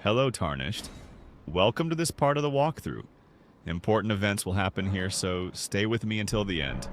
Hello, Tarnished. Welcome to this part of the walkthrough. Important events will happen here, so stay with me until the end.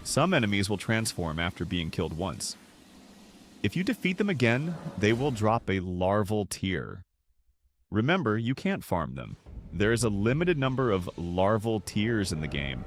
Some enemies will transform after being killed once. If you defeat them again, they will drop a larval tear. Remember, you can't farm them. There is a limited number of larval tears in the game.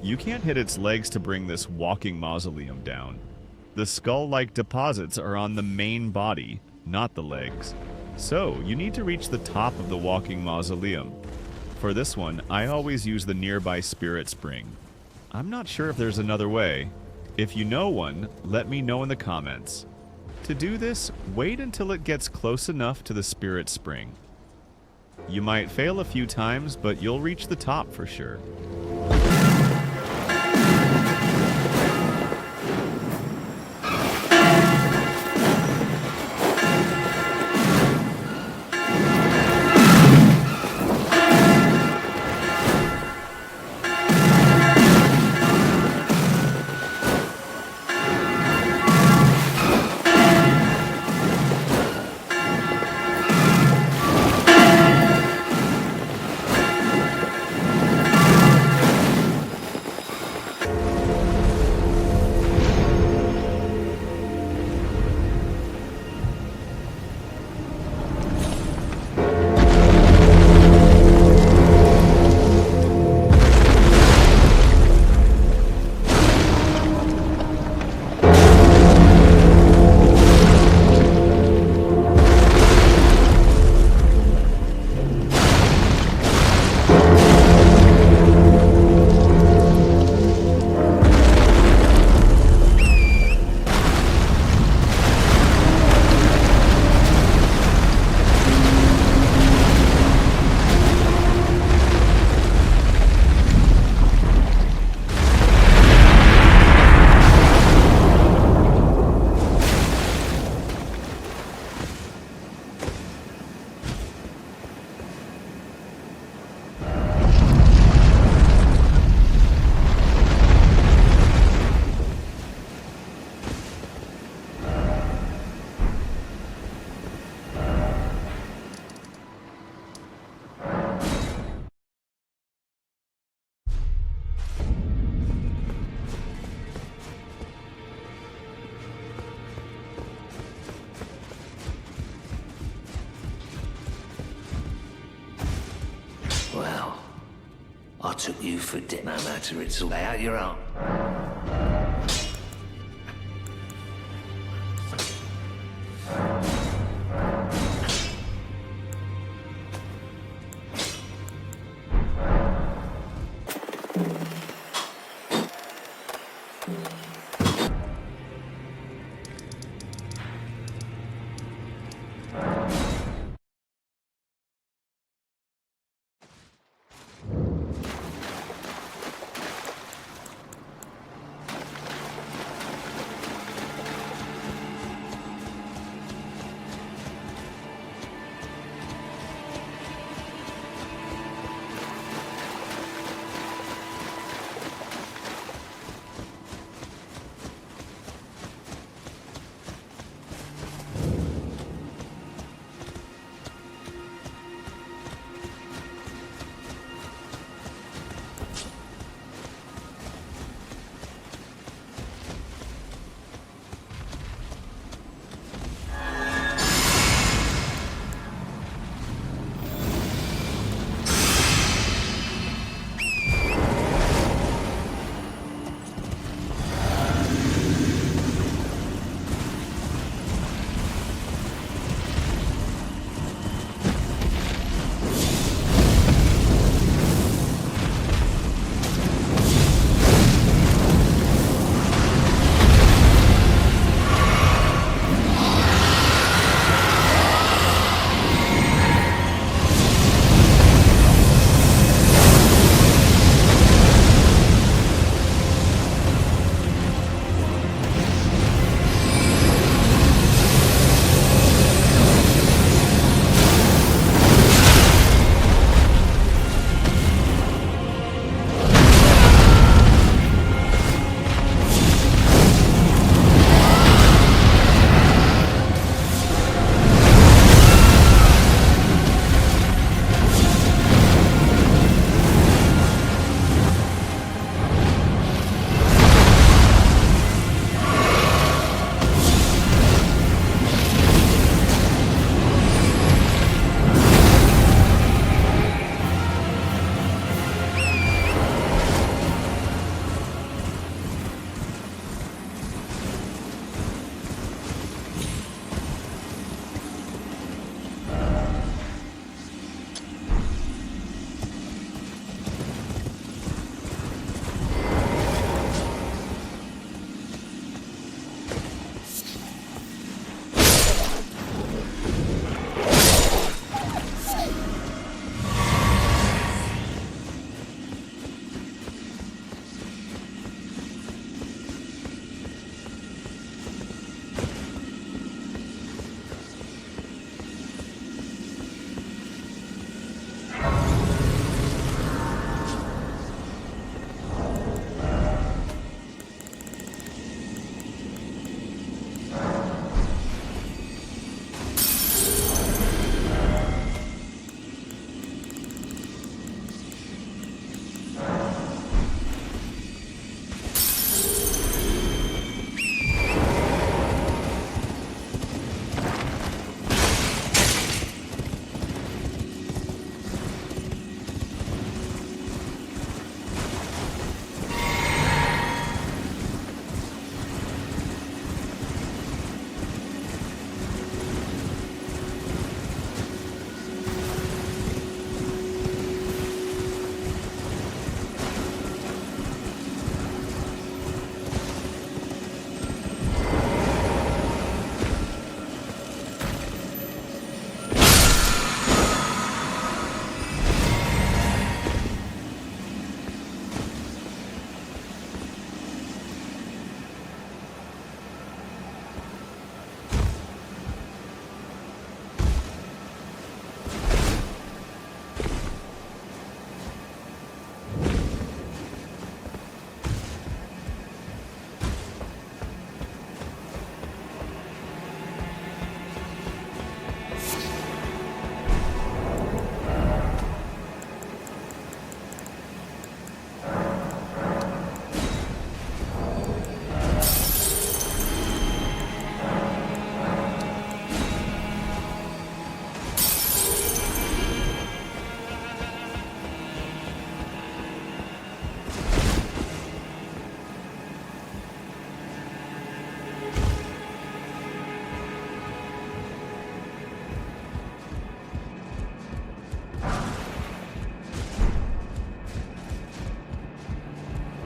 You can't hit its legs to bring this walking mausoleum down. The skull-like deposits are on the main body, not the legs. So, you need to reach the top of the walking mausoleum. For this one, I always use the nearby spirit spring. I'm not sure if there's another way. If you know one, let me know in the comments. To do this, wait until it gets close enough to the spirit spring. You might fail a few times, but you'll reach the top for sure. I took you for dead. No matter, it's all out your own.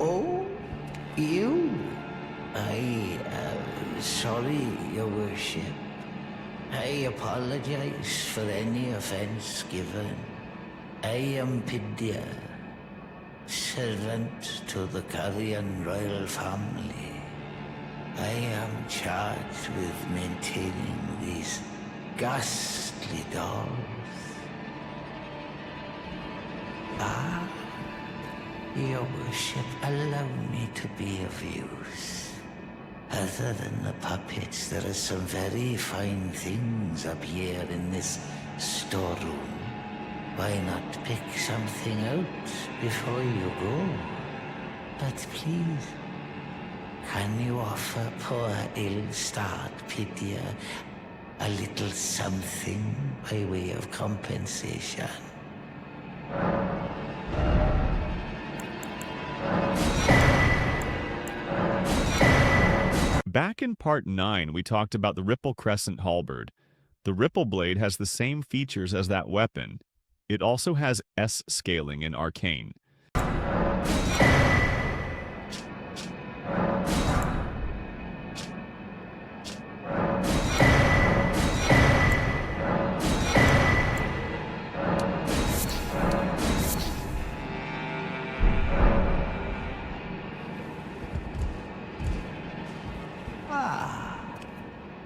Oh, you? I am sorry, Your Worship. I apologize for any offense given. I am Pidya, servant to the CARIAN royal family. I am charged with maintaining these ghastly dolls. Ah, Your Worship, allow me to be of use. Other than the puppets, there are some very fine things up here in this storeroom. Why not pick something out before you go? But please, can you offer poor ill-starred Pidya a little something by way of compensation? Back in part 9, we talked about the Ripple Crescent Halberd. The Ripple Blade has the same features as that weapon. It also has S scaling in Arcane.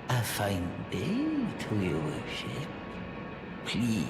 A fine day to Your Worship. Please.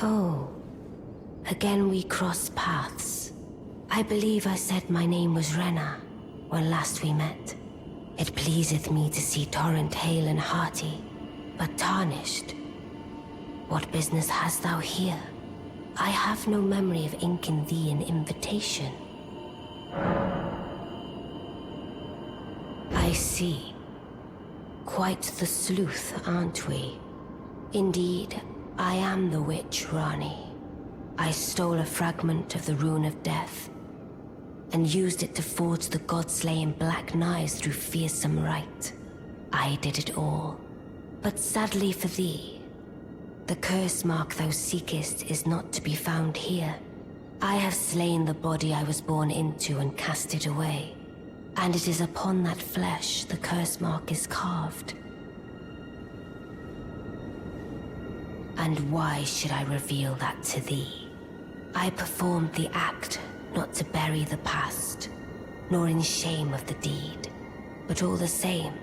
Oh, again we cross paths. I believe I said my name was Renna when last we met. It pleaseth me to see Torrent hale and hearty, but tarnished. What business hast thou here? I have no memory of inking thee an invitation. I see. Quite the sleuth, aren't we? Indeed, I am the witch, Ranni. I stole a fragment of the Rune of Death, and used it to forge the god-slaying black knives through fearsome rite. I did it all. But sadly for thee, the curse mark thou seekest is not to be found here. I have slain the body I was born into and cast it away, and it is upon that flesh the curse mark is carved. And why should I reveal that to thee? I performed the act not to bury the past, nor in shame of the deed, but all the same,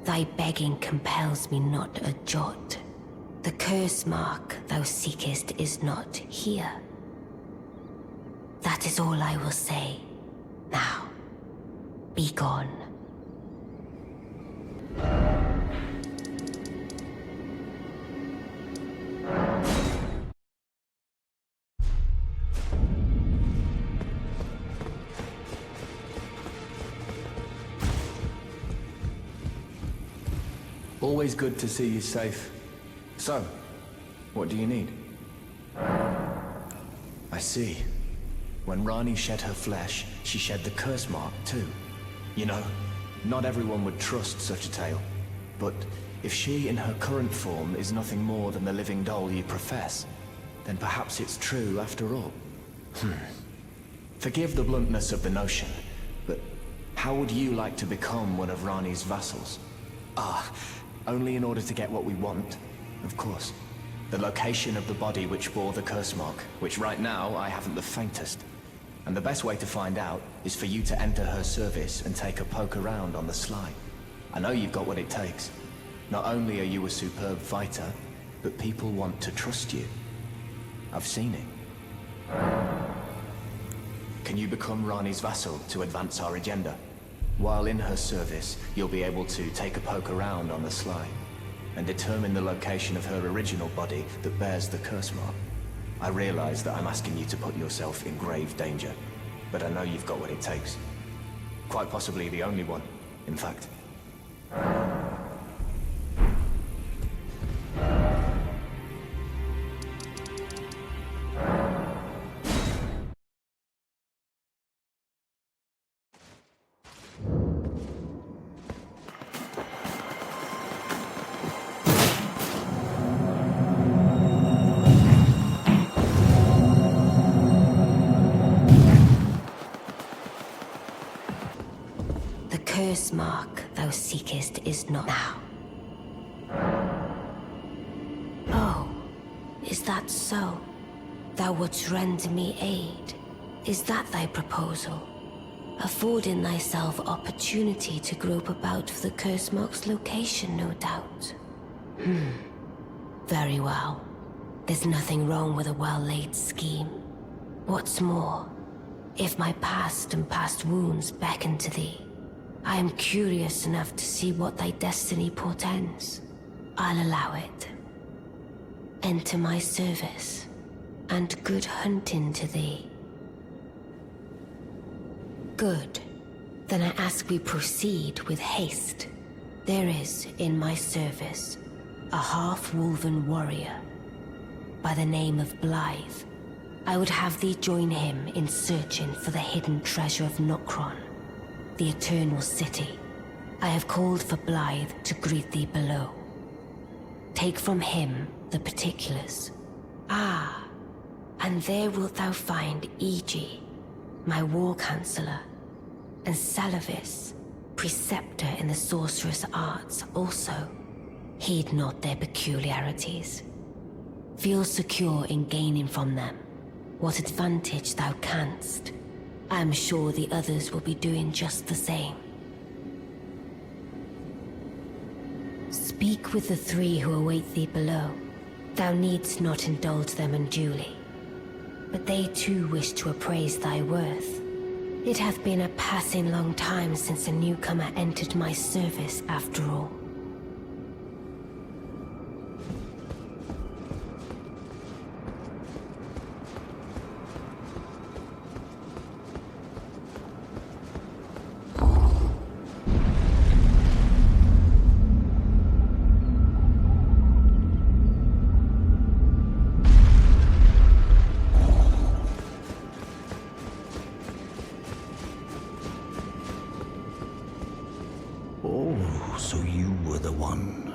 thy begging compels me not a jot. The curse mark thou seekest is not here. That is all I will say. Now, be gone. Always good to see you safe. So, what do you need? I see. When Ranni shed her flesh, she shed the curse mark too. You know, not everyone would trust such a tale. But if she in her current form is nothing more than the living doll you profess, then perhaps it's true after all. Forgive the bluntness of the notion, but how would you like to become one of Ranni's vassals? Only in order to get what we want, of course. The location of the body which bore the curse mark, which right now I haven't the faintest. And the best way to find out is for you to enter her service and take a poke around on the sly. I know you've got what it takes. Not only are you a superb fighter, but people want to trust you. I've seen it. Can you become Ranni's vassal to advance our agenda? While in her service, you'll be able to take a poke around on the sly and determine the location of her original body that bears the curse mark. I realize that I'm asking you to put yourself in grave danger, but I know you've got what it takes. Quite possibly the only one, in fact. Curse mark thou seekest is not now. Oh, is that so? Thou wouldst render me aid? Is that thy proposal? Affording thyself opportunity to grope about for the curse mark's location, no doubt. Very well. There's nothing wrong with a well-laid scheme. What's more, if my past and past wounds beckon to thee, I am curious enough to see what thy destiny portends. I'll allow it. Enter my service, and good hunting to thee. Good. Then I ask we proceed with haste. There is, in my service, a half-wolven warrior by the name of Blythe. I would have thee join him in searching for the hidden treasure of Nokron, the Eternal City. I have called for Blythe to greet thee below. Take from him the particulars. And there wilt thou find Iji, my war counselor, and SELUVIS'S, preceptor in the sorcerous arts also. Heed not their peculiarities. Feel secure in gaining from them what advantage thou canst. I am sure the others will be doing just the same. Speak with the three who await thee below. Thou needst not indulge them unduly, but they too wish to appraise thy worth. It hath been a passing long time since a newcomer entered my service, after all. So you were the one.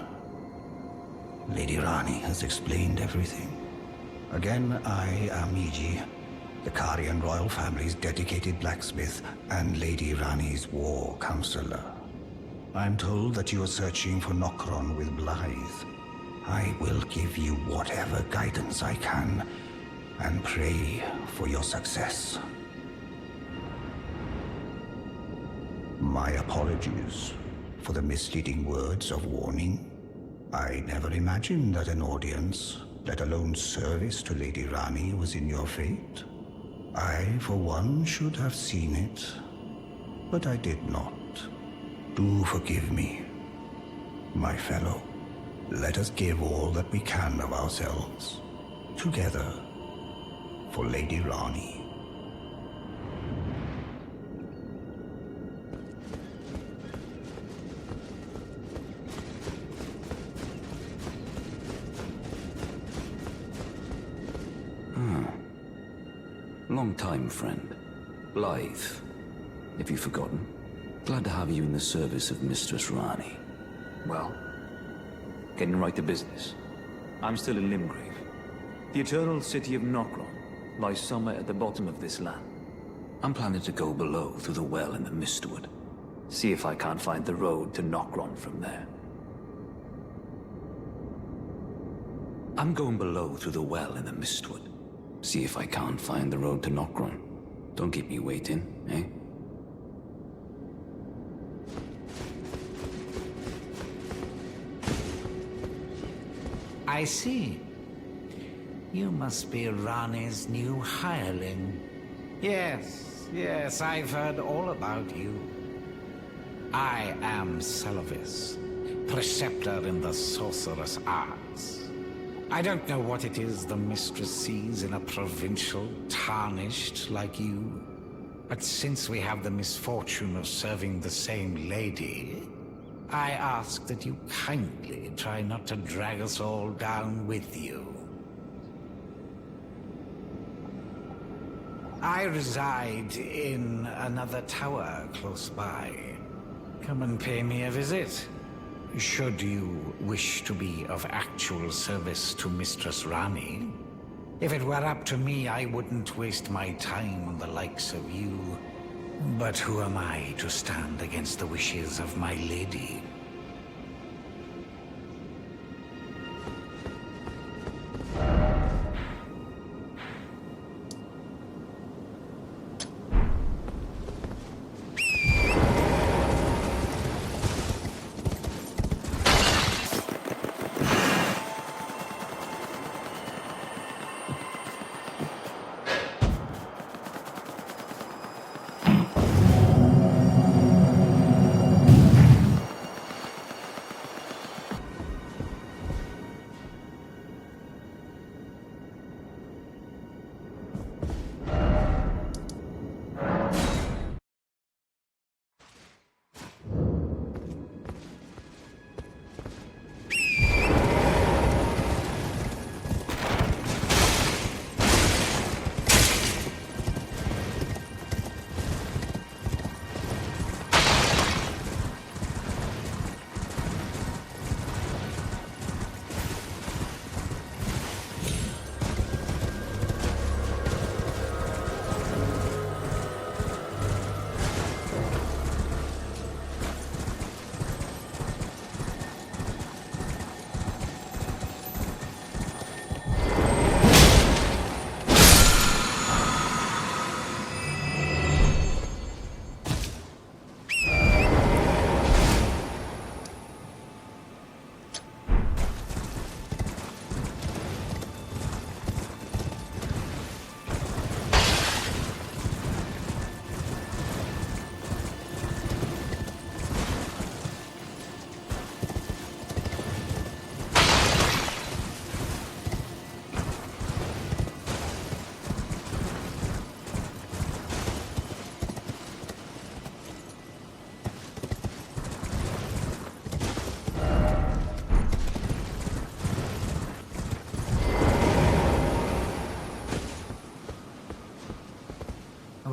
Lady Ranni has explained everything. Again, I am Mage, the CARIAN royal family's dedicated blacksmith and Lady Ranni's war counselor. I'm told that you are searching for Nokron with Blythe. I will give you whatever guidance I can, and pray for your success. My apologies for the misleading words of warning. I never imagined that an audience, let alone service to Lady Ranni, was in your fate. I, for one, should have seen it, but I did not. Do forgive me, my fellow. Let us give all that we can of ourselves, together, for Lady Ranni. Long time, friend. Blythe. Have you forgotten? Glad to have you in the service of Mistress Ranni. Well, getting right to business. I'm still in Limgrave. The eternal city of Nokron lies somewhere at the bottom of this land. I'm planning to go below through the well in the Mistwood. See if I can't find the road to Nokron from there. I'm going below through the well in the Mistwood. See if I can't find the road to Nokron. Don't keep me waiting, eh? I see. You must be Ranni's new hireling. Yes, I've heard all about you. I am SELUVIS'S, preceptor in the sorcerous arts. I don't know what it is the mistress sees in a provincial tarnished like you, but since we have the misfortune of serving the same lady, I ask that you kindly try not to drag us all down with you. I reside in another tower close by. Come and pay me a visit. Should you wish to be of actual service to Mistress Ranni. If it were up to me, I wouldn't waste my time on the likes of you. But who am I to stand against the wishes of my lady?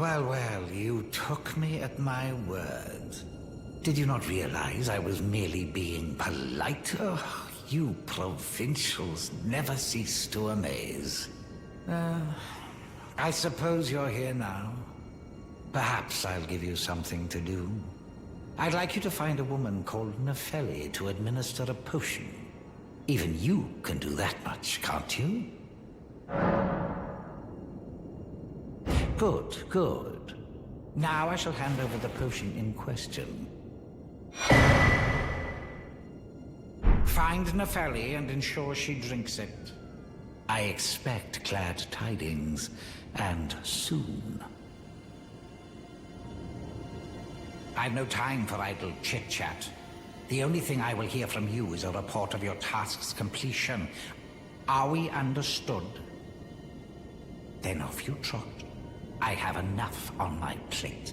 Well, you took me at my word. Did you not realize I was merely being polite? Oh, you provincials never cease to amaze. I suppose you're here now. Perhaps I'll give you something to do. I'd like you to find a woman called Nepheli to administer a potion. Even you can do that much, can't you? Good. Now I shall hand over the potion in question. Find Nepheli and ensure she drinks it. I expect glad tidings, and soon. I've no time for idle chit-chat. The only thing I will hear from you is a report of your task's completion. Are we understood? Then off you trot. I have enough on my plate.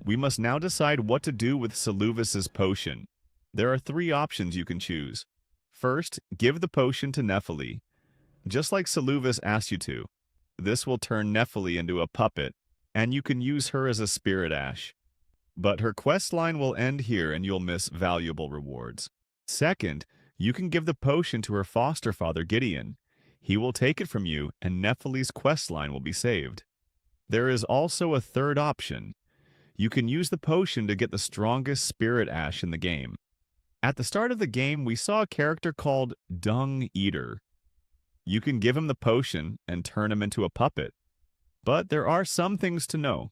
We must now decide what to do with SELUVIS'S potion. There are 3 options you can choose. First, give the potion to Nepheli, just like SELUVIS asked you to. This will turn Nepheli into a puppet, and you can use her as a spirit ash. But her questline will end here and you'll miss valuable rewards. Second, you can give the potion to her foster father Gideon. He will take it from you and Nepheli's questline will be saved. There is also a third option. You can use the potion to get the strongest spirit ash in the game. At the start of the game, we saw a character called Dung Eater. You can give him the potion and turn him into a puppet. But there are some things to know.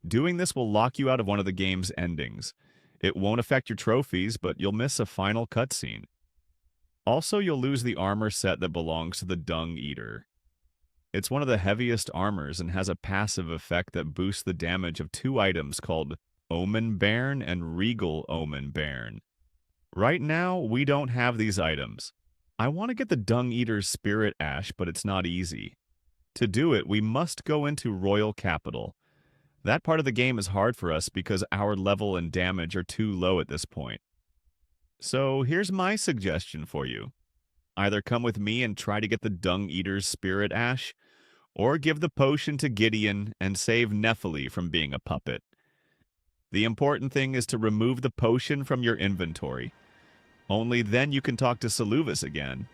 Doing this will lock you out of one of the game's endings. It won't affect your trophies, but you'll miss a final cutscene. Also, you'll lose the armor set that belongs to the Dung Eater. It's one of the heaviest armors and has a passive effect that boosts the damage of 2 items called Omen Bairn and Regal Omen Bairn. Right now, we don't have these items. I want to get the Dung Eater's spirit ash, but it's not easy. To do it, we must go into Royal Capital. That part of the game is hard for us because our level and damage are too low at this point. So here's my suggestion for you. Either come with me and try to get the Dung Eater's spirit ash, or give the potion to Gideon and save Nepheli from being a puppet. The important thing is to remove the potion from your inventory. Only then you can talk to SELUVIS again.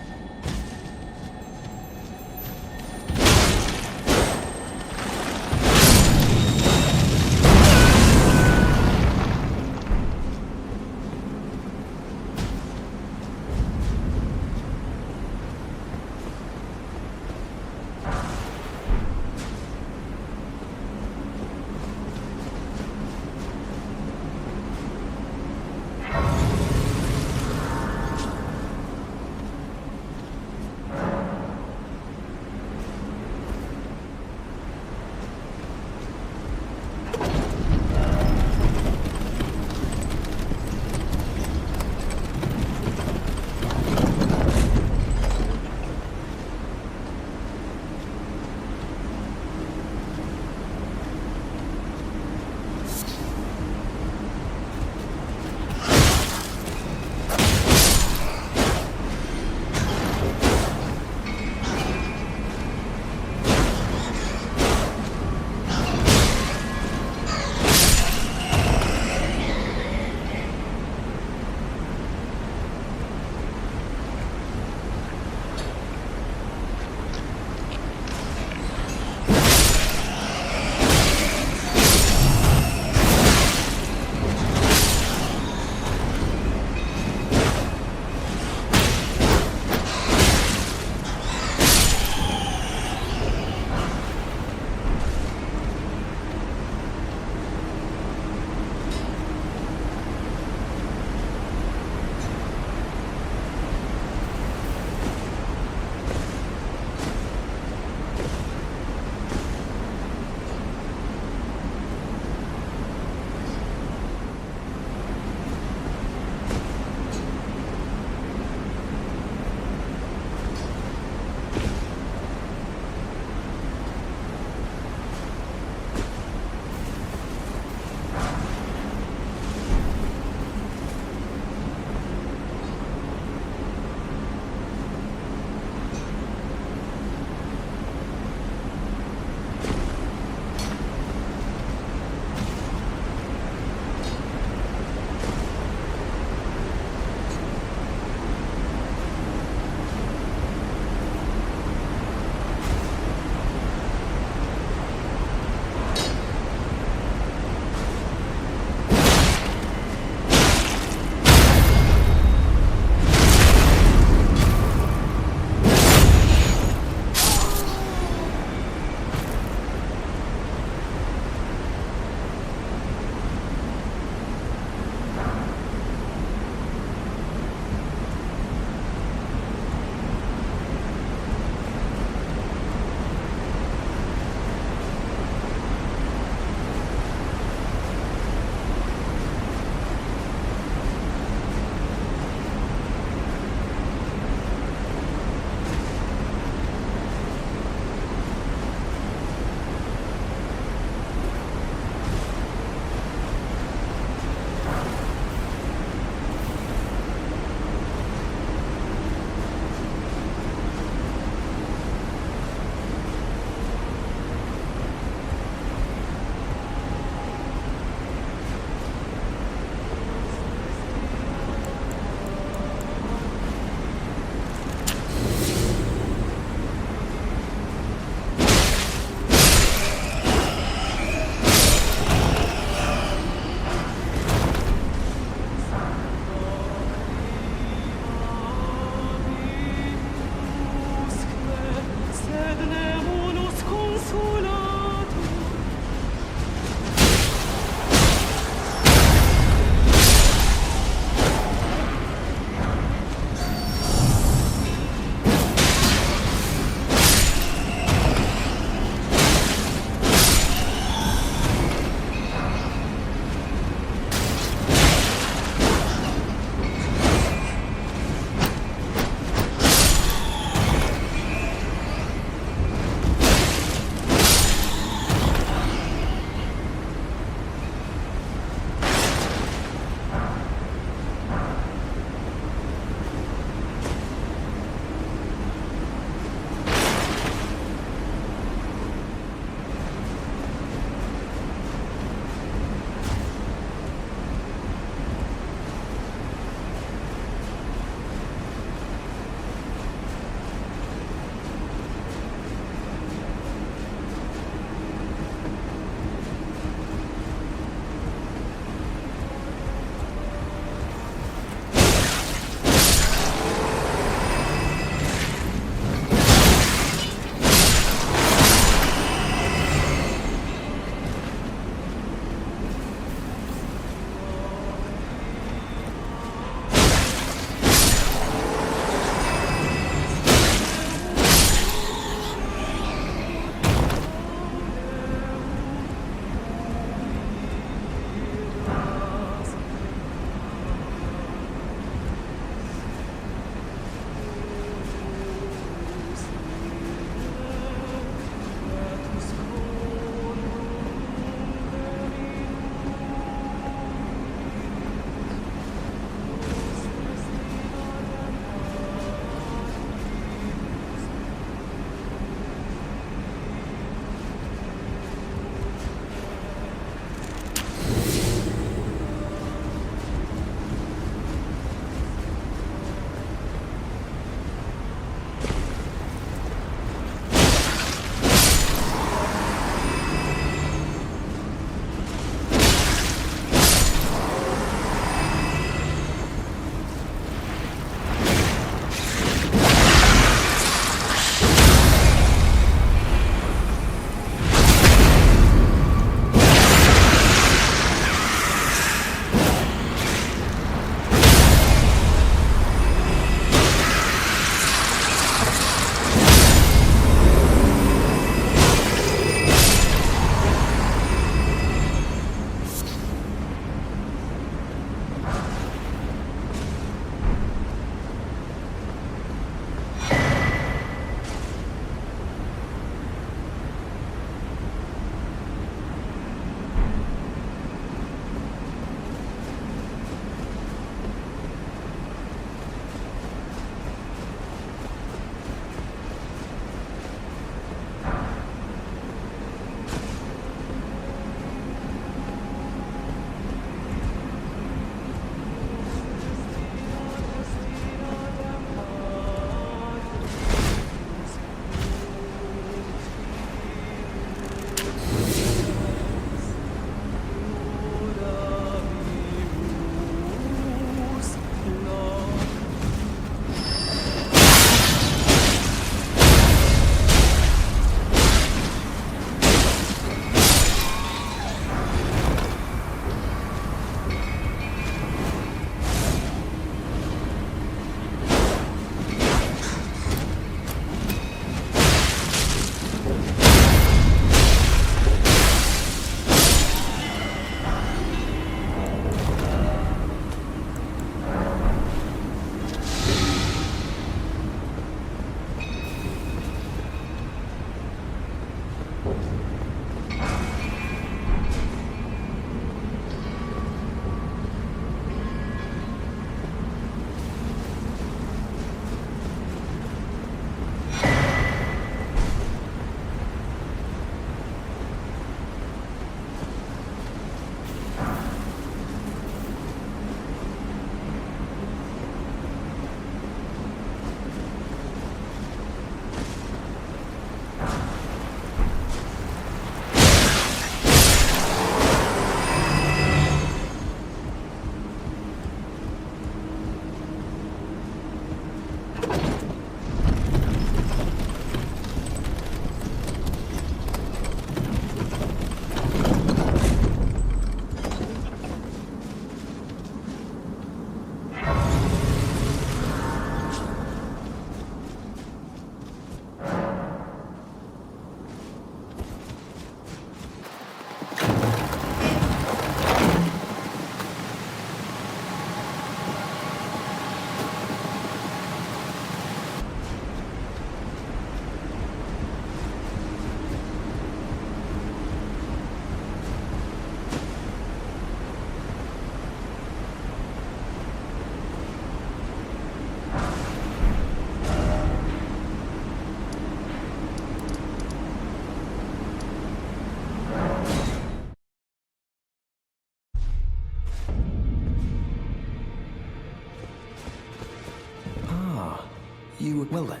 you... Well then.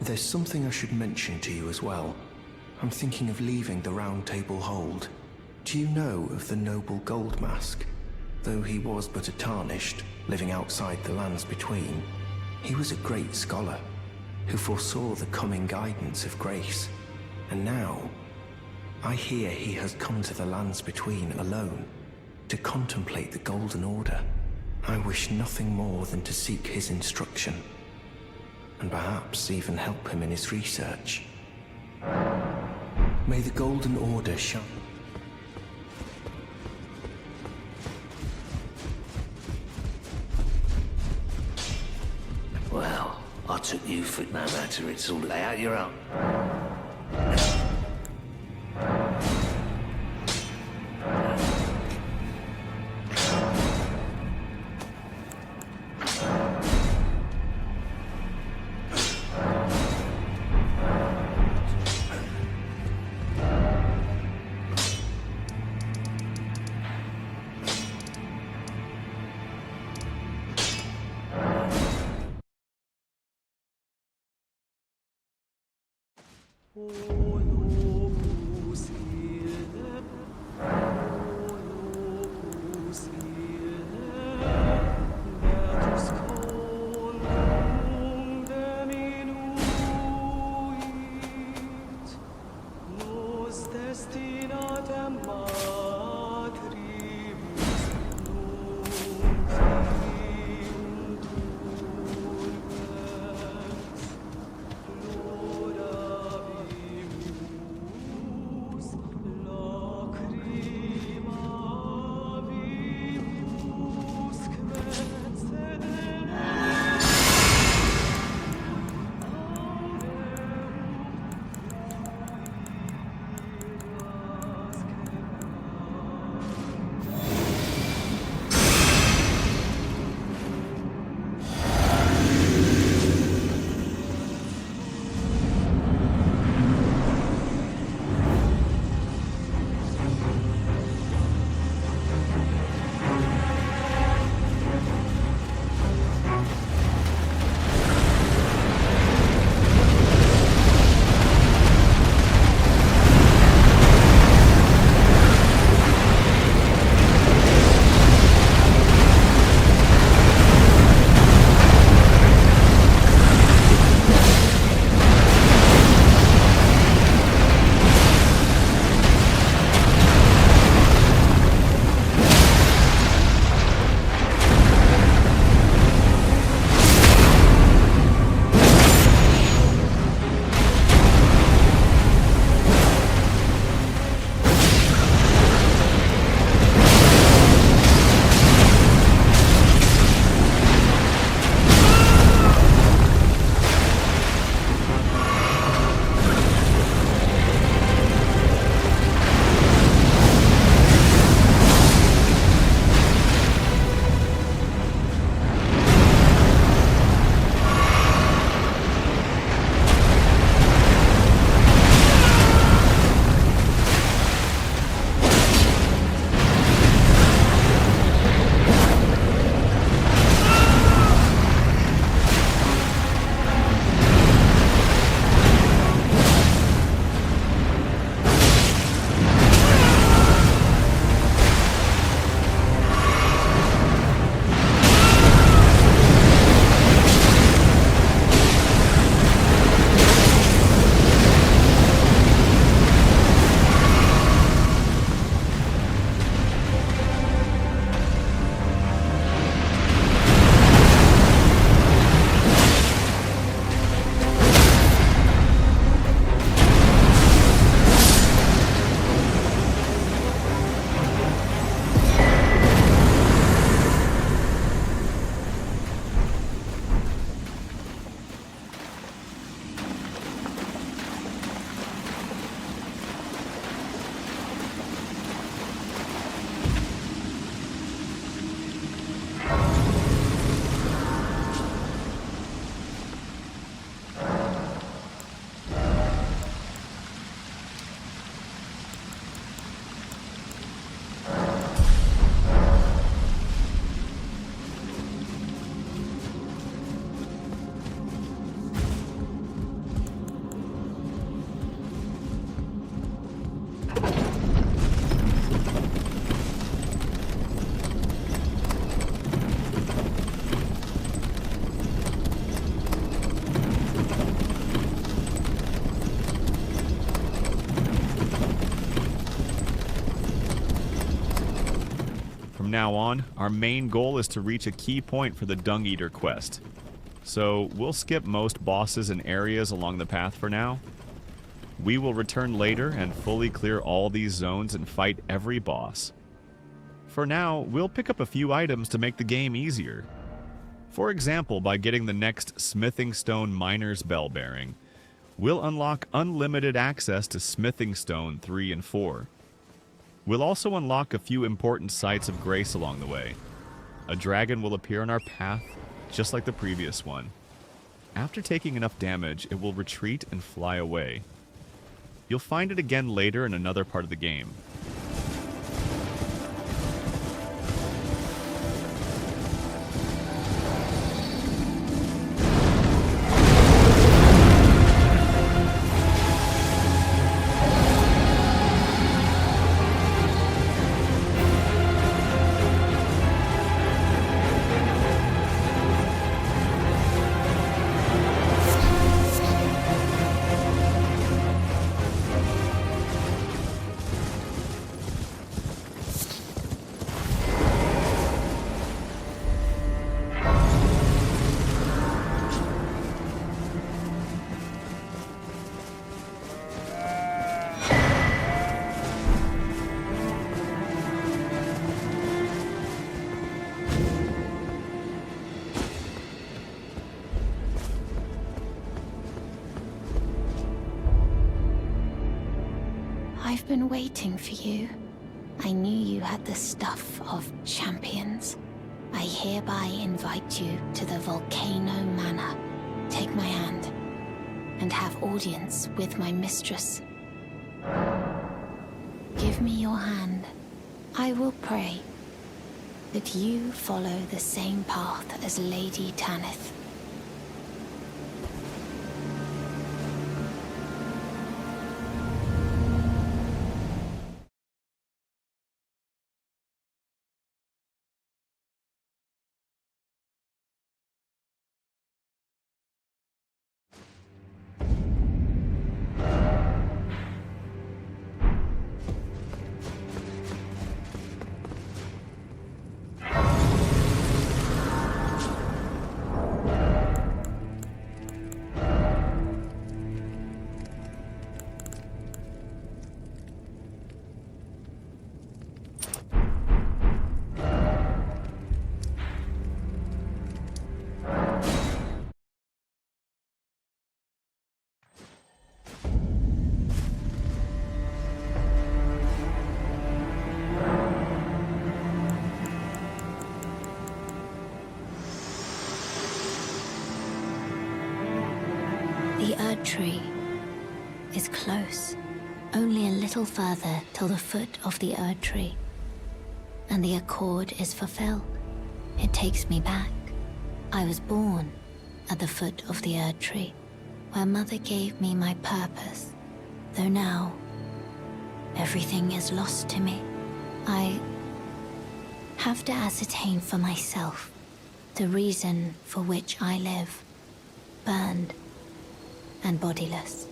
There's something I should mention to you as well. I'm thinking of leaving the Roundtable Hold. Do you know of the noble Gold Mask? Though he was but a tarnished, living outside the lands between, he was a great scholar, who foresaw the coming guidance of grace. And now, I hear he has come to the lands between alone, to contemplate the Golden Order. I wish nothing more than to seek his instruction, and perhaps even help him in his research. May the Golden Order shine. Well, I took you for it no matter, it's all lay out your own. From now on, our main goal is to reach a key point for the Dung Eater quest. So we'll skip most bosses and areas along the path for now. We will return later and fully clear all these zones and fight every boss. For now, we'll pick up a few items to make the game easier. For example, by getting the next Smithing Stone Miner's Bell Bearing, we'll unlock unlimited access to Smithing Stone 3 and 4. We'll also unlock a few important sites of grace along the way. A dragon will appear on our path, just like the previous one. After taking enough damage, it will retreat and fly away. You'll find it again later in another part of the game. I've been waiting for you. I knew you had the stuff of champions. I hereby invite you to the Volcano Manor. Take my hand and have audience with my mistress. Give me your hand. I will pray that you follow the same path as Lady Tanith. The Erdtree is close, only a little further till the foot of the Erdtree, and the accord is fulfilled. It takes me back. I was born at the foot of the Erdtree, where Mother gave me my purpose, though now everything is lost to me. I have to ascertain for myself the reason for which I live, burned and bodiless.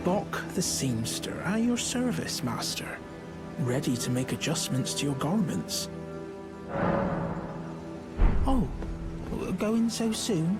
Bok the seamster at your service, master. Ready to make adjustments to your garments. Oh, going so soon?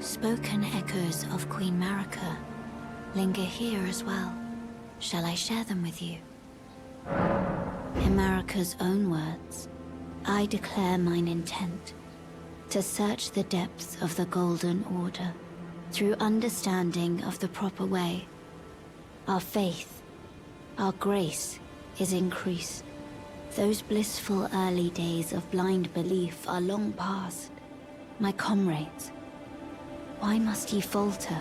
Spoken echoes of Queen Marika linger here as well. Shall I share them with you? In Marika's own words, I declare mine intent to search the depths of the Golden Order through understanding of the proper way. Our faith, our grace is increased. Those blissful early days of blind belief are long past. My comrades, why must ye falter?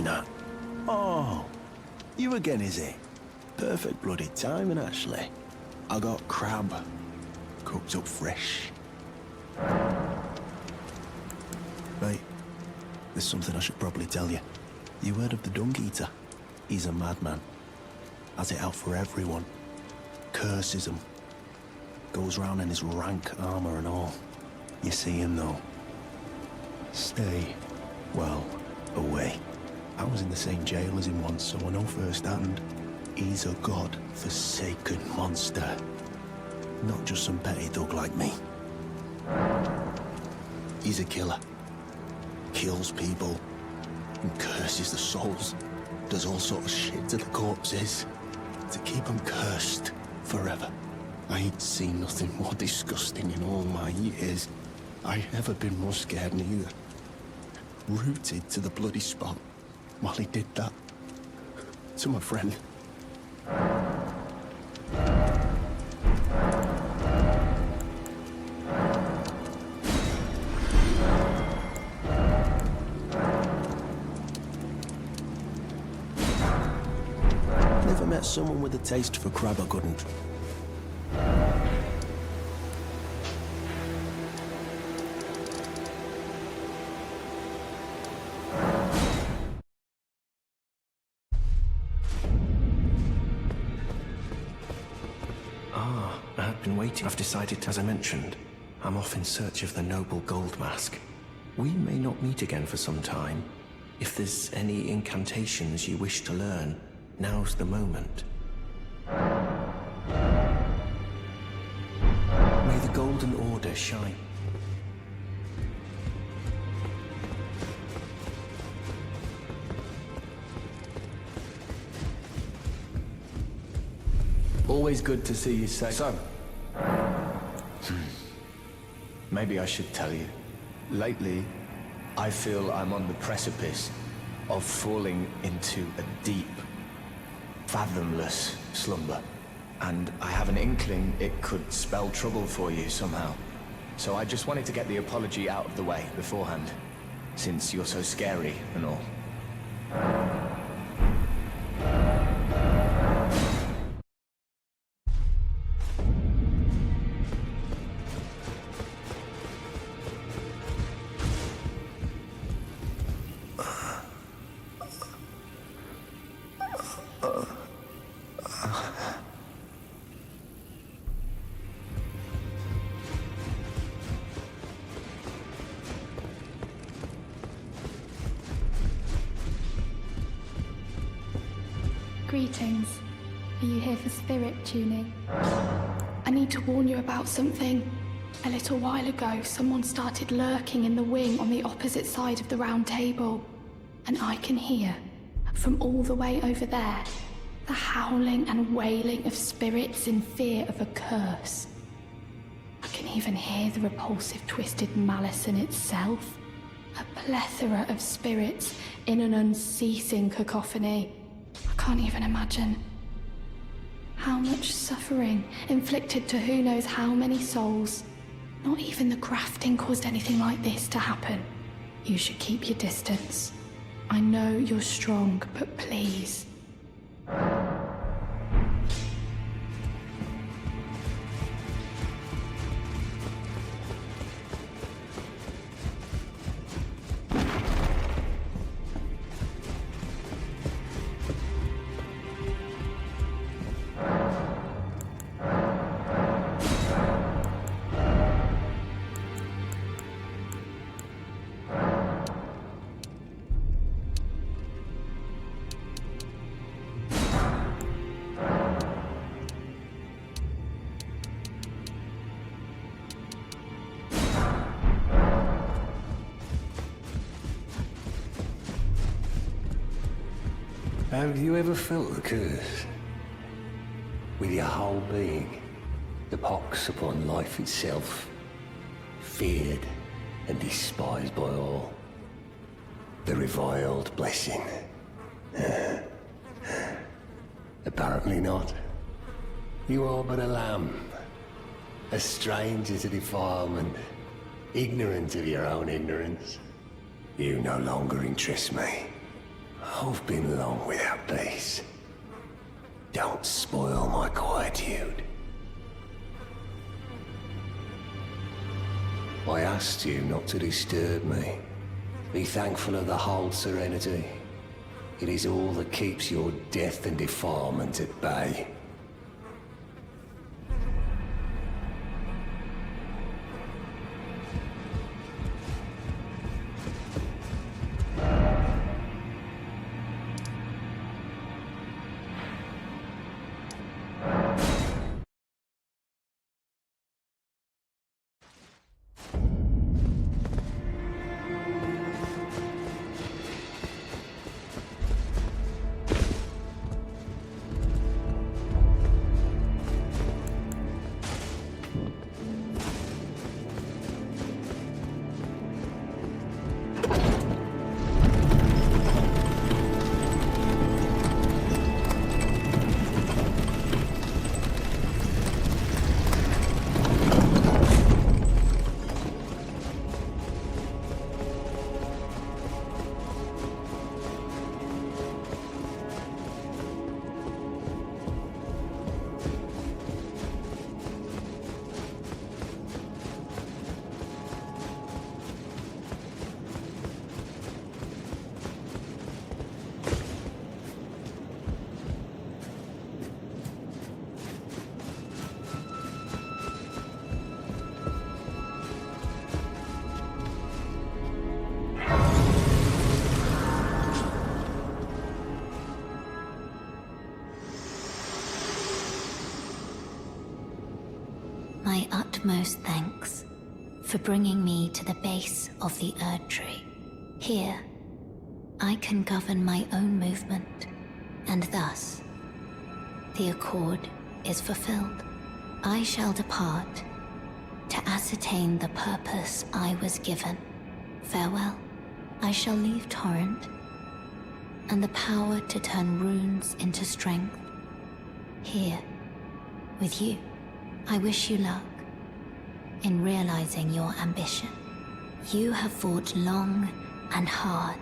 laughing at? Oh, you again, is it? Perfect bloody timing, actually. I got crab, cooked up fresh. Right, there's something I should probably tell you. You heard of the Dung Eater? He's a madman. Has it out for everyone. Curses them. Goes round in his rank armor and all. You see him though. Stay, well, away. I was in the same jail as him once, so I know firsthand. He's a god-forsaken monster. Not just some petty thug like me. He's a killer. Kills people. And curses the souls. Does all sort of shit to the corpses. To keep them cursed forever. I ain't seen nothing more disgusting in all my years. I ever been more scared neither. Rooted to the bloody spot while he did that. To my friend. Never met someone with a taste for crab I couldn't. I've decided, as I mentioned, I'm off in search of the noble gold mask. We may not meet again for some time. If there's any incantations you wish to learn, now's the moment. May the golden order shine. Always good to see you safe. So, maybe I should tell you. Lately, I feel I'm on the precipice of falling into a deep, fathomless slumber. And I have an inkling it could spell trouble for you somehow. So I just wanted to get the apology out of the way beforehand, since you're so scary and all. Greetings. Are you here for spirit tuning? I need to warn you about something. A little while ago, someone started lurking in the wing on the opposite side of the round table. And I can hear, from all the way over there, the howling and wailing of spirits in fear of a curse. I can even hear the repulsive twisted malice in itself. A plethora of spirits in an unceasing cacophony. I can't even imagine. How much suffering inflicted to who knows how many souls. Not even the grafting caused anything like this to happen. You should keep your distance. I know you're strong, but please. Have you ever felt the curse? With your whole being, the pox upon life itself, feared and despised by all. The reviled blessing. Apparently not. You are but a lamb, a stranger to defilement, ignorant of your own ignorance. You no longer interest me. I've been long without peace. Don't spoil my quietude. I asked you not to disturb me. Be thankful of the whole serenity. It is all that keeps your death and defilement at bay. My utmost thanks for bringing me to the base of the Erdtree. Here, I can govern my own movement, and thus, the accord is fulfilled. I shall depart to ascertain the purpose I was given. Farewell. I shall leave Torrent, and the power to turn runes into strength. Here, with you. I wish you luck in realizing your ambition. You have fought long and hard.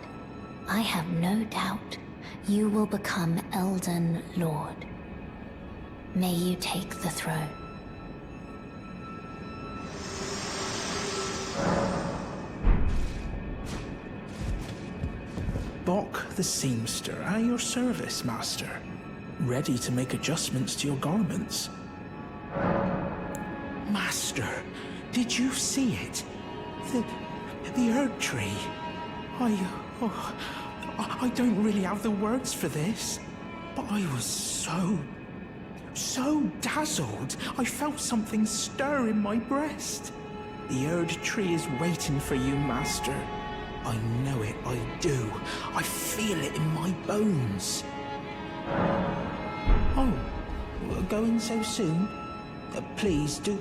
I have no doubt you will become Elden Lord. May you take the throne. Bok the seamster at your service, master. Ready to make adjustments to your garments. Master, did you see it? The Erdtree. I don't really have the words for this, but I was so dazzled. I felt something stir in my breast. The Erdtree is waiting for you, master. I know it, I do. I feel it in my bones. Oh, going so soon? Please do.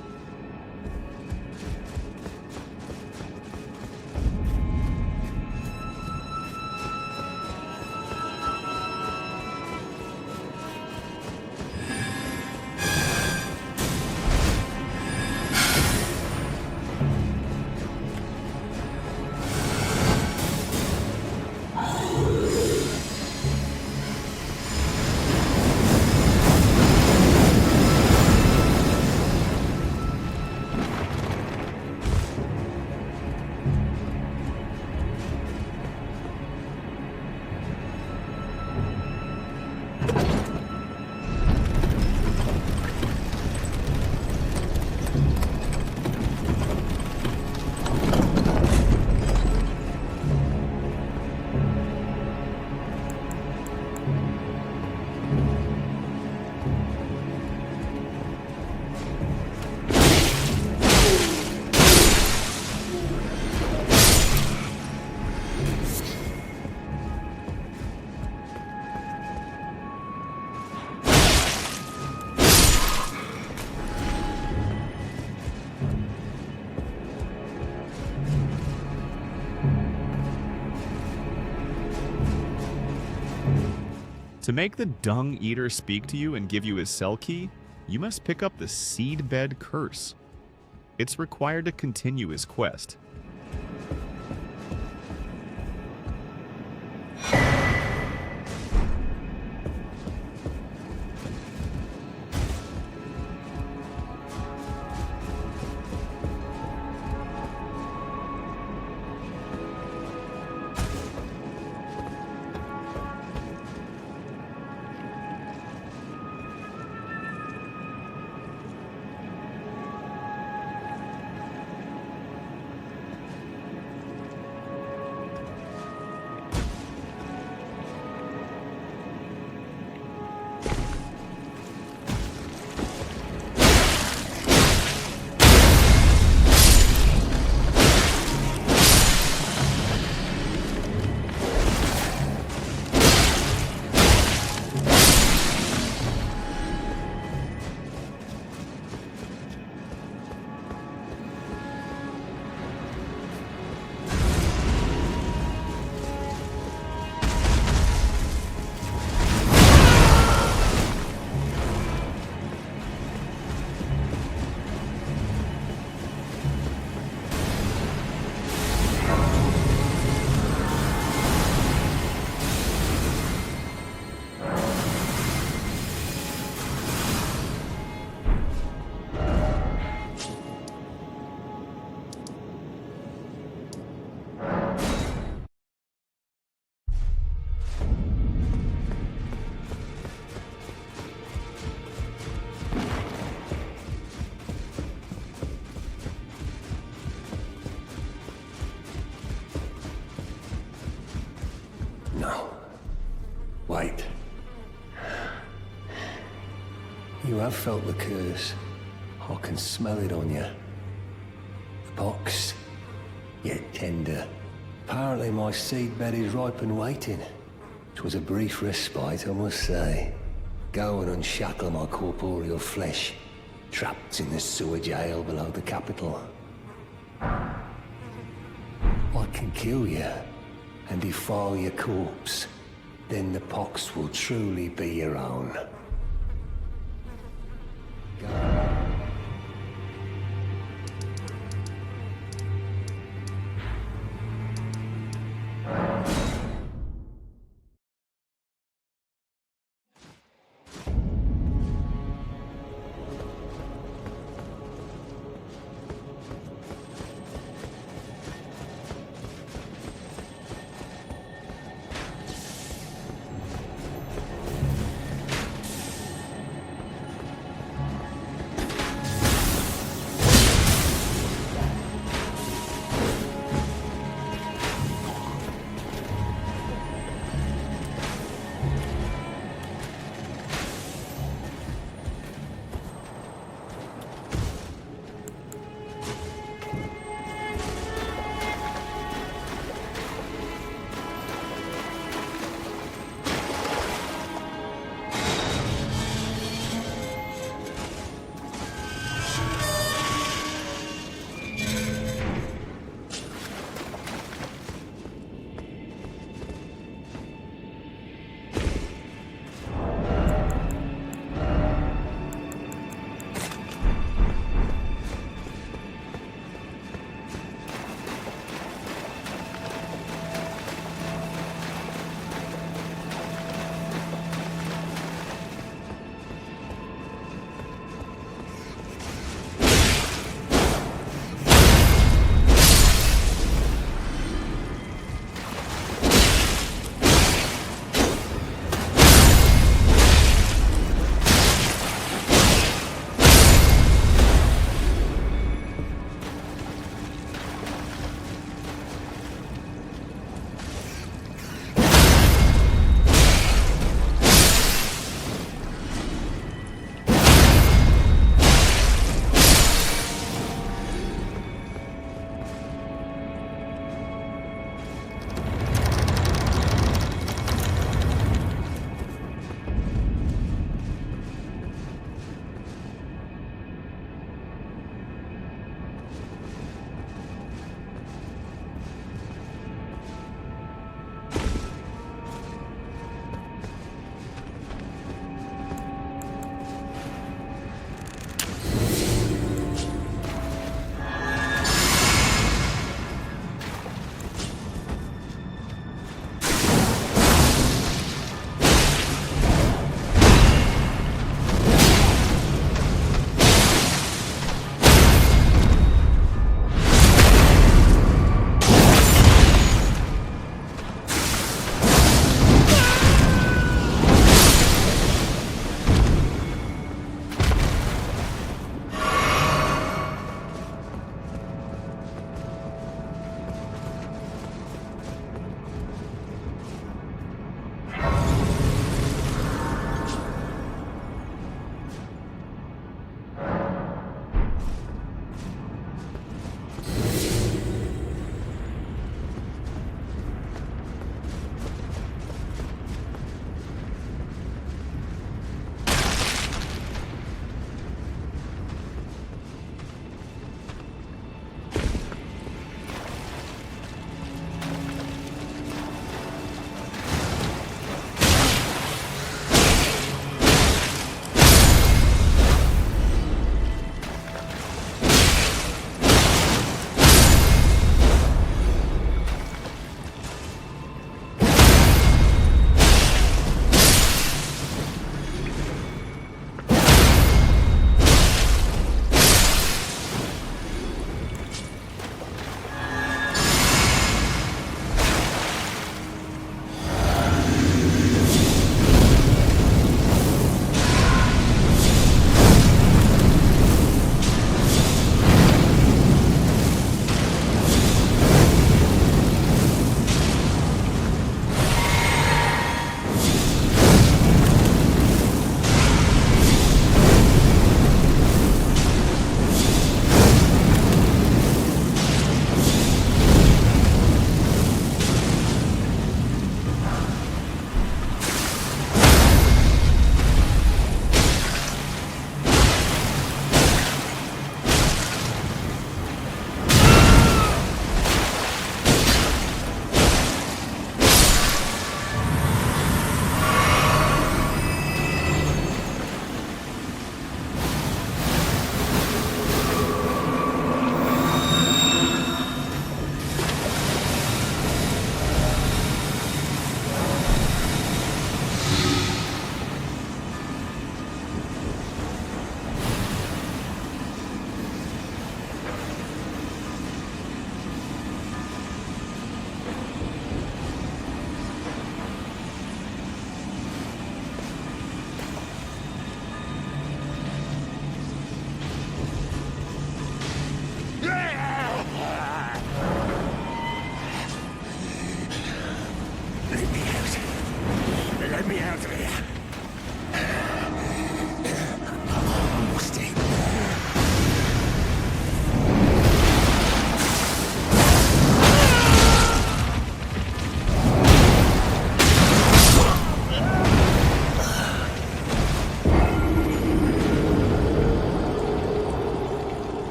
To make the Dung Eater speak to you and give you his cell key, you must pick up the Seedbed Curse. It's required to continue his quest. You have felt the curse. I can smell it on you. The box, yet tender. Apparently my seedbed is ripe and waiting. 'Twas a brief respite, I must say. Go and unshackle my corporeal flesh, trapped in the sewer jail below the capital. I can kill you and defile your corpse. Then the pox will truly be your own.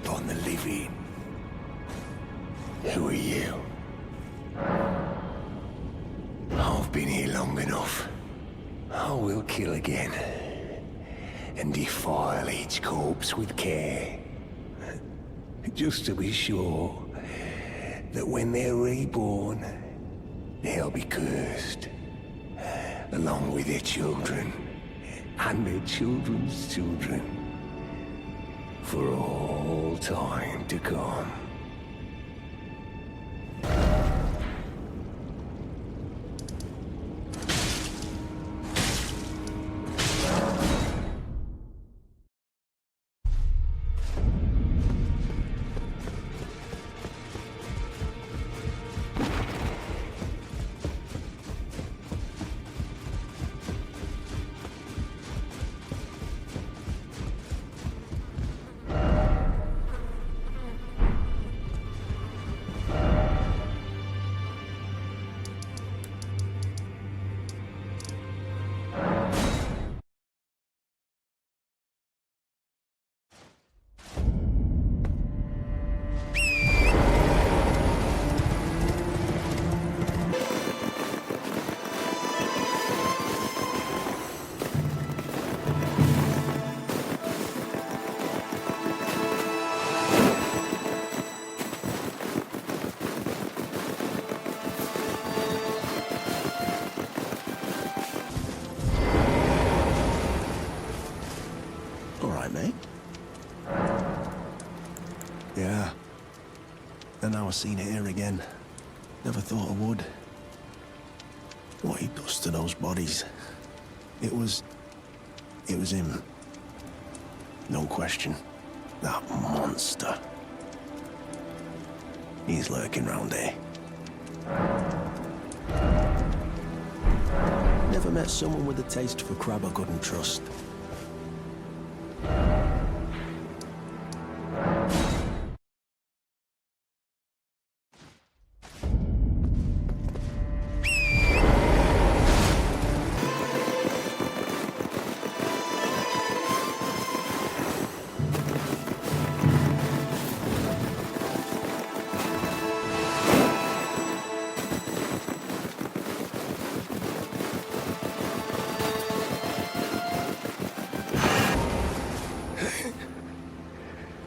upon the living. Who are you? I've been here long enough. I will kill again, and defile each corpse with care, just to be sure that when they're reborn, they'll be cursed, along with their children, and their children's children, for all time to come. Yeah. And now I've seen it here again. Never thought I would. What he does to those bodies. It was him. No question. That monster. He's lurking round here. Never met someone with a taste for crab I couldn't trust.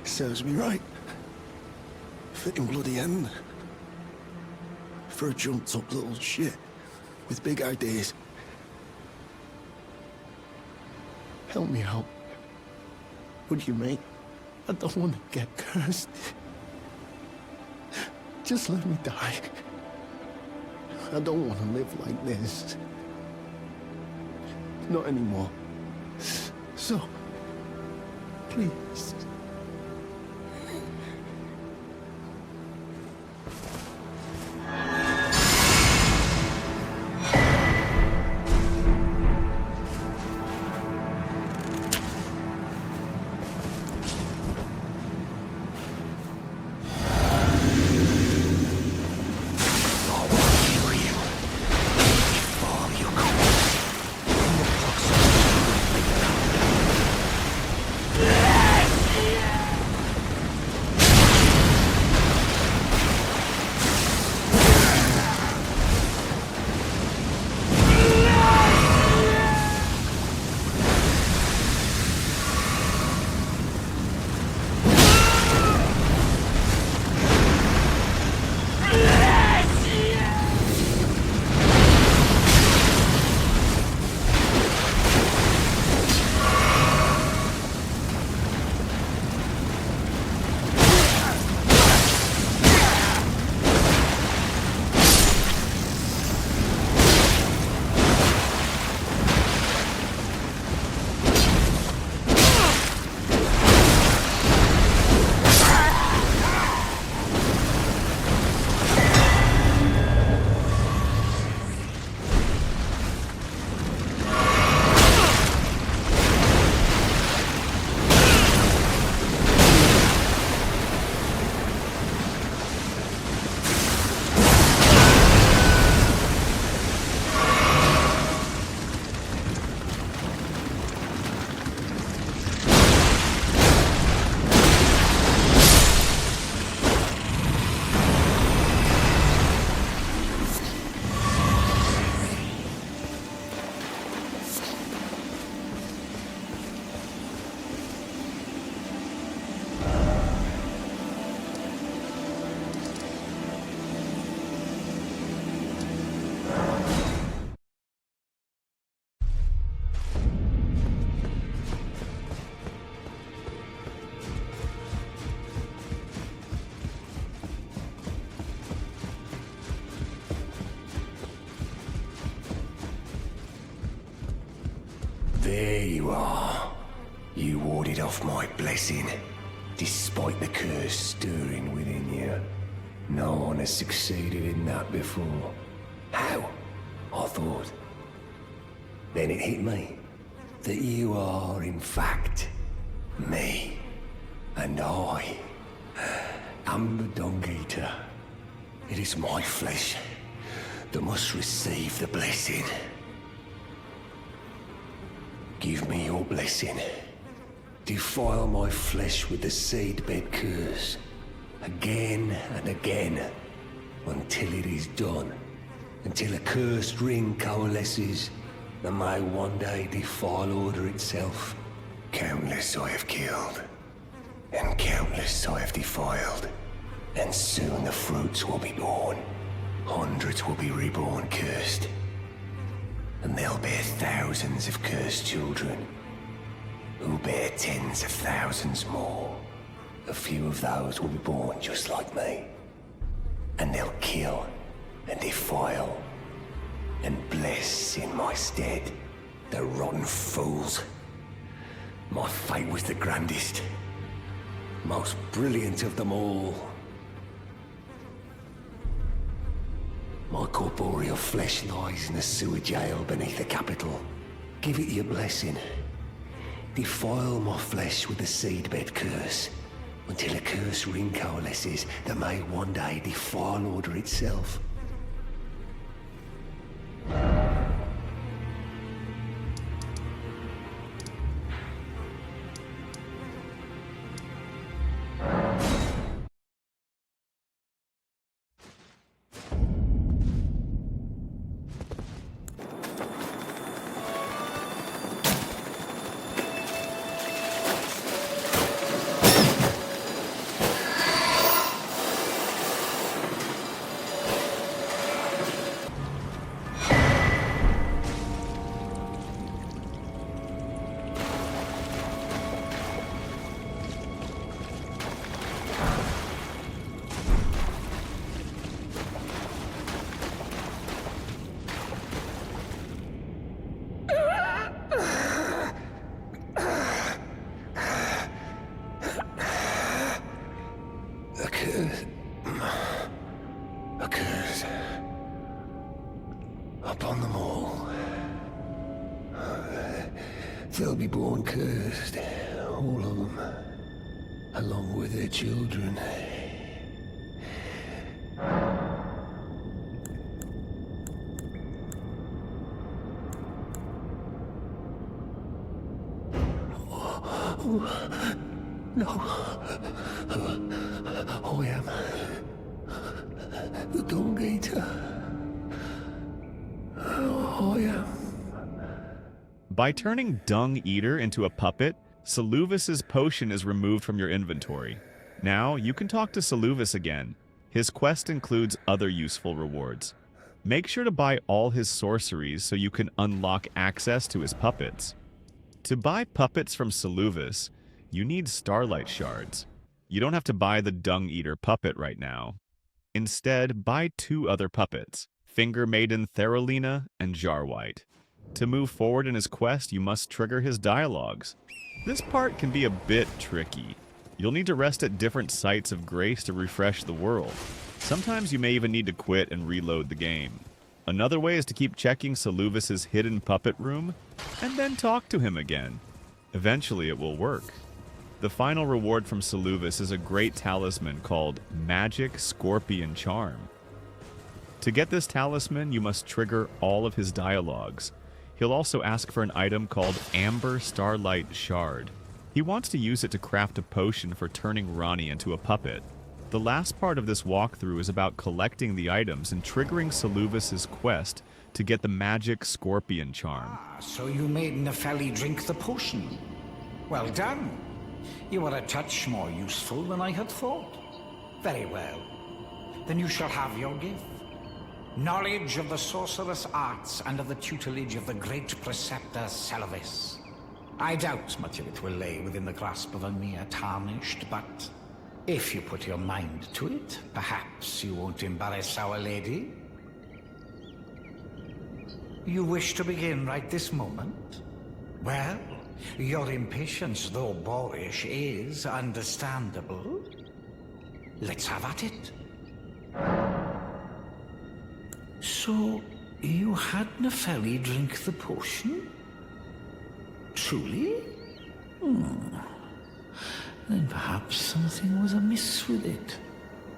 Serves me right. Fitting bloody end. For a jumped up little shit with big ideas. Help me out. Would you, mate? I don't want to get cursed. Just let me die. I don't want to live like this. Not anymore. So, please. you are. You warded off my blessing, despite the curse stirring within you. No one has succeeded in that before. How? I thought. Then it hit me that you are, in fact, me. And I am the Dung Eater. It is my flesh that must receive the blessing. Give me your blessing. Defile my flesh with the Seedbed Curse, again and again, until it is done. Until a cursed ring coalesces, and may one day defile order itself. Countless I have killed, and countless I have defiled, and soon the fruits will be born. Hundreds will be reborn cursed, and they'll bear thousands of cursed children, who bear tens of thousands more. A few of those will be born just like me, and they'll kill and defile and bless in my stead. The rotten fools. My fate was the grandest, most brilliant of them all. My corporeal flesh lies in the Sewer-Gaol beneath the capital. Give it your blessing. Defile my flesh with the Seedbed Curse, until a cursed ring coalesces that may one day defile order itself. A curse upon them all. They'll be born cursed, all of them, along with their children. No. I am the Dung Eater. I am. By turning Dung Eater into a puppet, SELUVIS'S potion is removed from your inventory. Now, you can talk to SELUVIS again. His quest includes other useful rewards. Make sure to buy all his sorceries so you can unlock access to his puppets. To buy puppets from SELUVIS, you need Starlight Shards. You don't have to buy the Dung Eater puppet right now. Instead, buy 2 other puppets, Finger Maiden Theralina and Jarwhite. To move forward in his quest, you must trigger his dialogues. This part can be a bit tricky. You'll need to rest at different sites of grace to refresh the world. Sometimes you may even need to quit and reload the game. Another way is to keep checking SELUVIS'S hidden puppet room, and then talk to him again. Eventually it will work. The final reward from SELUVIS is a great talisman called Magic Scorpion Charm. To get this talisman, you must trigger all of his dialogues. He'll also ask for an item called Amber Starlight Shard. He wants to use it to craft a potion for turning Ranni into a puppet. The last part of this walkthrough is about collecting the items and triggering SELUVIS'S quest to get the Magic Scorpion Charm. So you made Nefeli drink the potion. Well done. You are a touch more useful than I had thought. Very well. Then you shall have your gift. Knowledge of the sorcerous arts under the tutelage of the great preceptor SELUVIS. I doubt much of it will lay within the grasp of a mere tarnished, but if you put your mind to it, perhaps you won't embarrass our lady. You wish to begin right this moment? Well, Your impatience, though boorish, is understandable. Let's have at it. So, you had Nepheli drink the potion? Truly? Then perhaps something was amiss with it.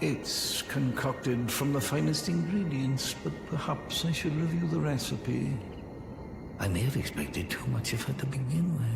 It's concocted from the finest ingredients, but perhaps I should review the recipe. I may have expected too much of her to begin with.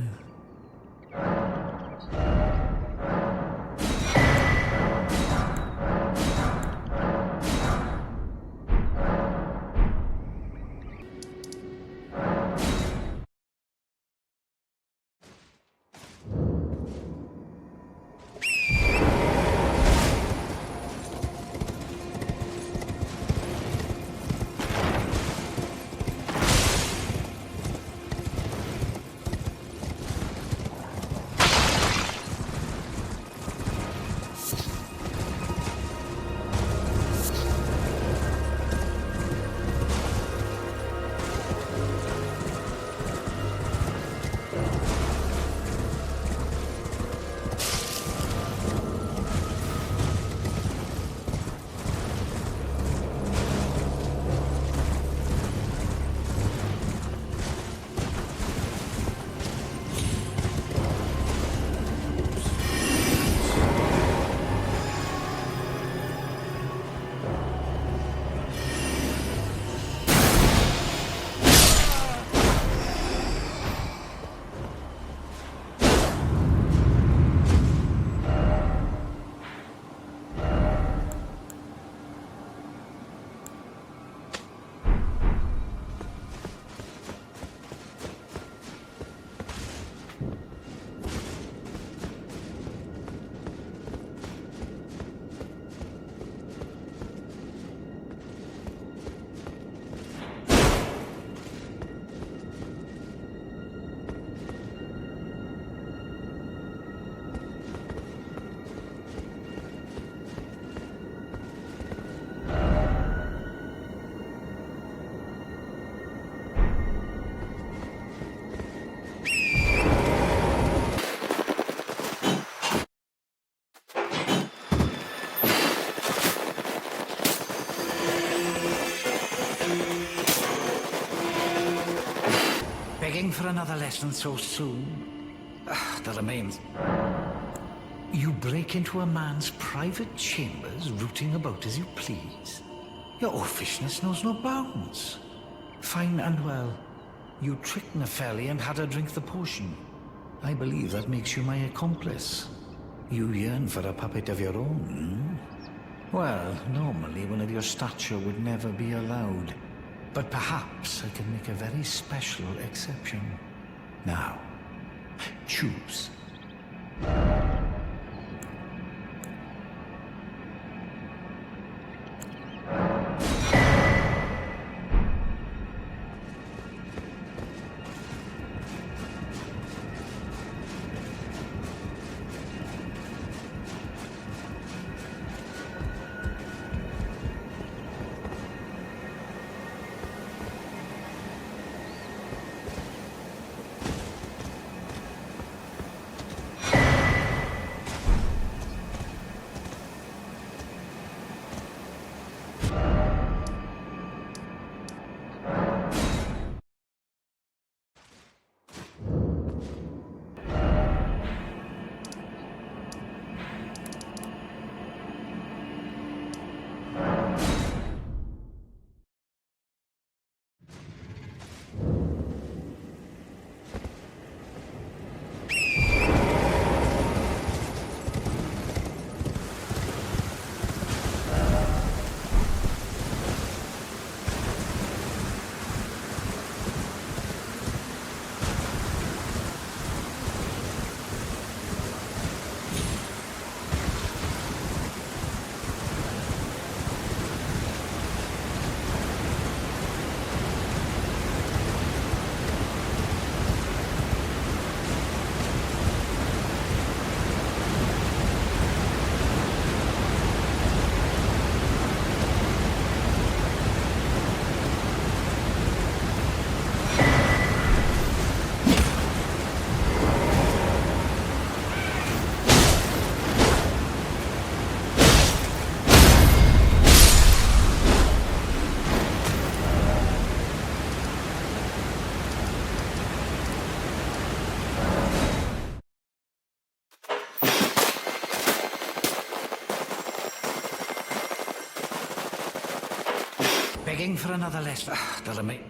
Begging for another lesson so soon? That remains. You break into a man's private chambers, rooting about as you please. Your oafishness knows no bounds. Fine and well. You tricked Nepheli and had her drink the potion. I believe that makes you my accomplice. You yearn for a puppet of your own, Well, normally one of your stature would never be allowed. But perhaps I can make a very special exception. Now, choose. Begging for another lesson. Doesn't make...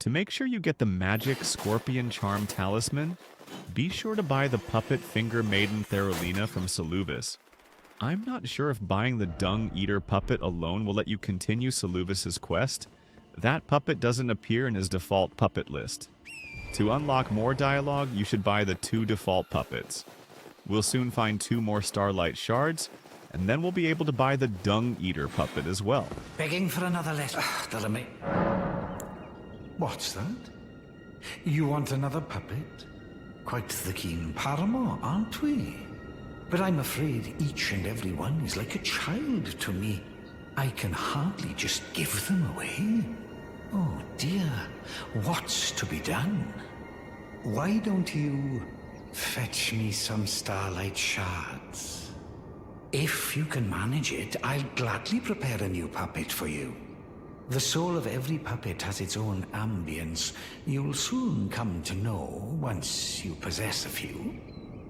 To make sure you get the magic Scorpion Charm Talisman, be sure to buy the Puppet Finger Maiden Therolina from SELUVI'S. I'm not sure if buying the Dung Eater puppet alone will let you continue SELUVI'S quest. That puppet doesn't appear in his default puppet list. To unlock more dialogue, you should buy the 2 default puppets. We'll soon find 2 more Starlight Shards, and then we'll be able to buy the Dung Eater puppet as well. Begging for another lesson. Doesn't make... What's that? You want another puppet? Quite the keen paramour, aren't we? But I'm afraid each and every one is like a child to me. I can hardly just give them away. Oh dear, what's to be done? Why don't you fetch me some Starlight Shards? If you can manage it, I'll gladly prepare a new puppet for you. The soul of every puppet has its own ambience. You'll soon come to know once you possess a few.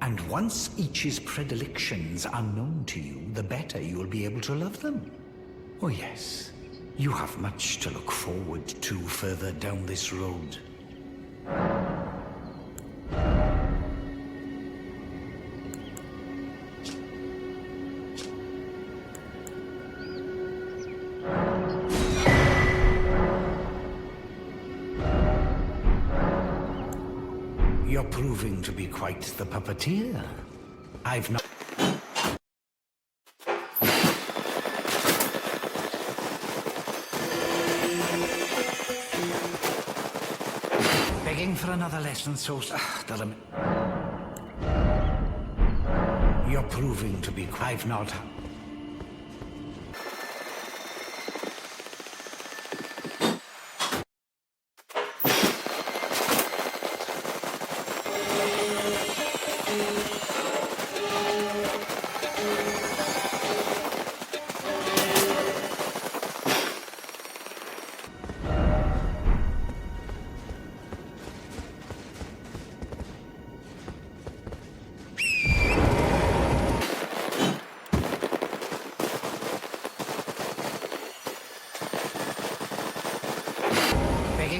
And once each's predilections are known to you, the better you'll be able to love them. Oh yes, you have much to look forward to further down this road. You're proving to be quite the puppeteer. I've not... Begging for another lesson, so... You're proving to be... I've not...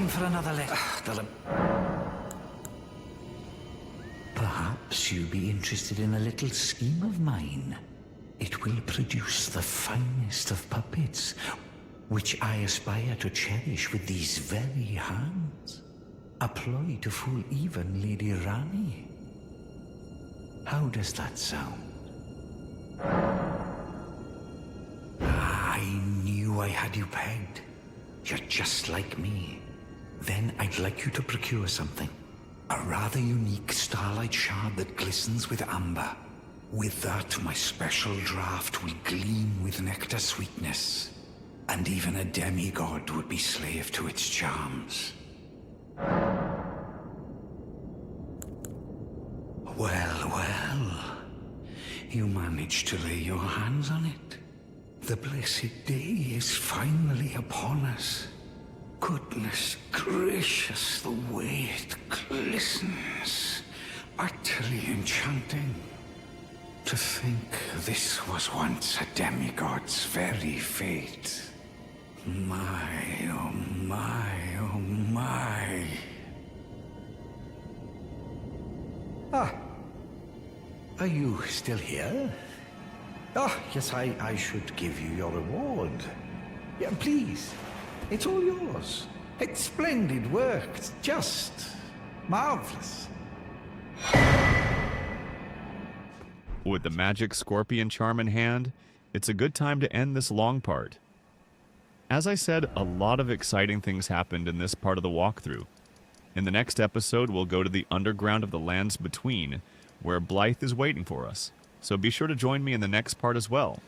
For another letter. Perhaps you'll be interested in a little scheme of mine. It will produce the finest of puppets, which I aspire to cherish with these very hands. A ploy to fool even Lady Ranni. How does that sound? I knew I had you pegged. You're just like me. Then I'd like you to procure something. A rather unique Starlight Shard that glistens with amber. With that, my special draft will gleam with nectar sweetness. And even a demigod would be slave to its charms. Well, well. You managed to lay your hands on it. The blessed day is finally upon us. Goodness gracious, the way it glistens. Utterly enchanting. To think this was once a demigod's very fate. My, oh my, oh my. Ah. Are you still here? Ah, yes, I should give you your reward. Yeah, please. It's all yours. It's splendid work. It's just marvelous. With the magic scorpion charm in hand, it's a good time to end this long part. As I said, a lot of exciting things happened in this part of the walkthrough. In the next episode, we'll go to the underground of the Lands Between, where Blythe is waiting for us. So be sure to join me in the next part as well.